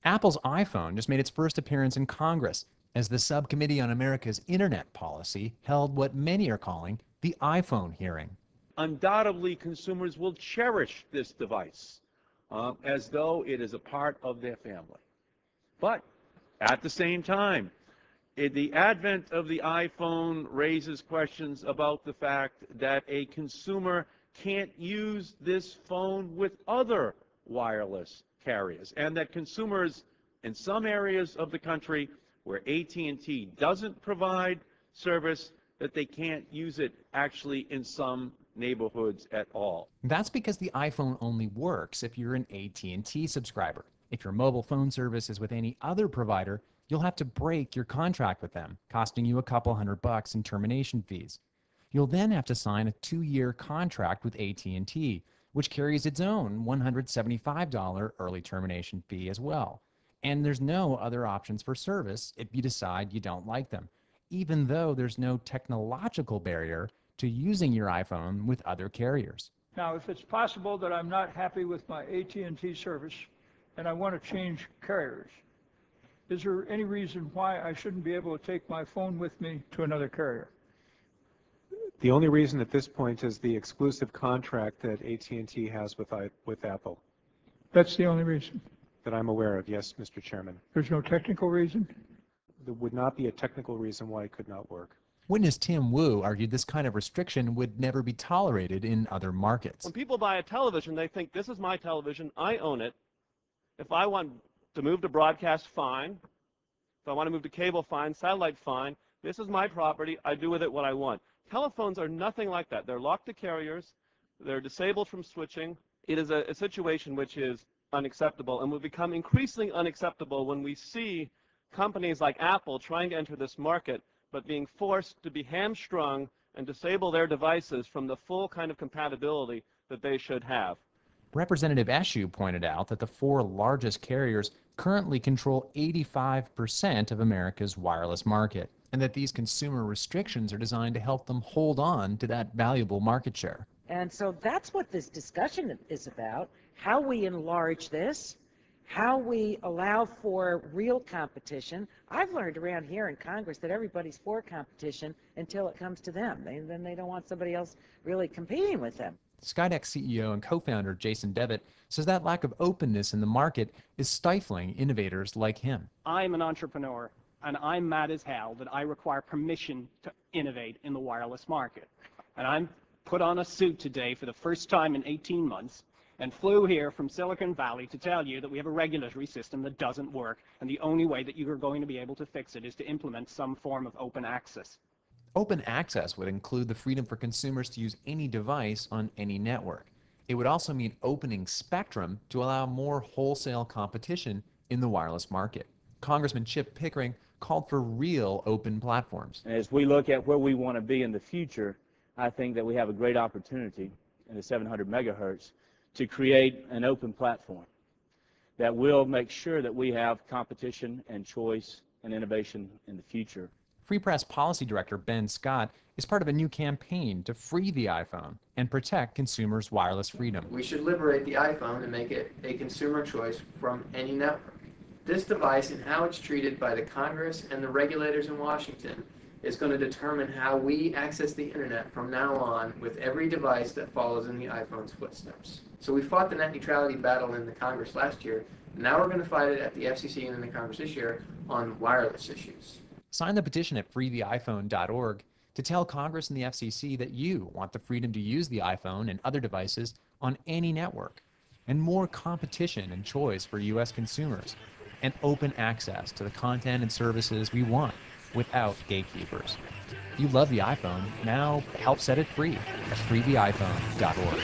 Apple's iPhone just made its first appearance in Congress as the Subcommittee on America's Internet Policy held what many are calling the iPhone hearing. Undoubtedly, consumers will cherish this device as though it is a part of their family. But at the same time, the advent of the iPhone raises questions about the fact that a consumer can't use this phone with other wireless carriers, and that consumers in some areas of the country where AT&T doesn't provide service, that they can't use it actually in some neighborhoods at all. That's because the iPhone only works if you're an AT&T subscriber. If your mobile phone service is with any other provider, you'll have to break your contract with them, costing you a couple $100 in termination fees. You'll then have to sign a 2-year contract with AT&T, which carries its own $175 early termination fee as well. And there's no other options for service if you decide you don't like them, even though there's no technological barrier to using your iPhone with other carriers. Now, if it's possible that I'm not happy with my AT&T service and I want to change carriers, is there any reason why I shouldn't be able to take my phone with me to another carrier? The only reason at this point is the exclusive contract that AT&T has with Apple. That's the only reason? That I'm aware of, yes, Mr. Chairman. There's no technical reason? There would not be a technical reason why it could not work. Witness Tim Wu argued this kind of restriction would never be tolerated in other markets. When people buy a television, they think, this is my television, I own it. If I want to move to broadcast, fine. If I want to move to cable, fine. Satellite, fine. This is my property. I do with it what I want. Telephones are nothing like that. They're locked to carriers. They're disabled from switching. It is a situation which is unacceptable and will become increasingly unacceptable when we see companies like Apple trying to enter this market but being forced to be hamstrung and disable their devices from the full kind of compatibility that they should have. Representative Eshu pointed out that the 4 largest carriers currently control 85% of America's wireless market, and that these consumer restrictions are designed to help them hold on to that valuable market share. And so that's what this discussion is about, how we enlarge this, how we allow for real competition. I've learned around here in Congress that everybody's for competition until it comes to them. Then they don't want somebody else really competing with them. Skydeck CEO and co-founder Jason Devitt says that lack of openness in the market is stifling innovators like him. I'm an entrepreneur, and I'm mad as hell that I require permission to innovate in the wireless market. And I'm put on a suit today for the first time in 18 months and flew here from Silicon Valley to tell you that we have a regulatory system that doesn't work, and the only way that you are going to be able to fix it is to implement some form of open access. Open access would include the freedom for consumers to use any device on any network. It would also mean opening spectrum to allow more wholesale competition in the wireless market. Congressman Chip Pickering called for real open platforms. As we look at where we want to be in the future, I think that we have a great opportunity in the 700 megahertz to create an open platform that will make sure that we have competition and choice and innovation in the future. Free Press Policy Director Ben Scott is part of a new campaign to free the iPhone and protect consumers' wireless freedom. We should liberate the iPhone and make it a consumer choice from any network. This device and how it's treated by the Congress and the regulators in Washington is going to determine how we access the internet from now on with every device that follows in the iPhone's footsteps. So we fought the net neutrality battle in the Congress last year. Now we're going to fight it at the FCC and in the Congress this year on wireless issues. Sign the petition at freetheiphone.org to tell Congress and the FCC that you want the freedom to use the iPhone and other devices on any network, and more competition and choice for U.S. consumers, and open access to the content and services we want without gatekeepers. If you love the iPhone, now help set it free at freetheiphone.org.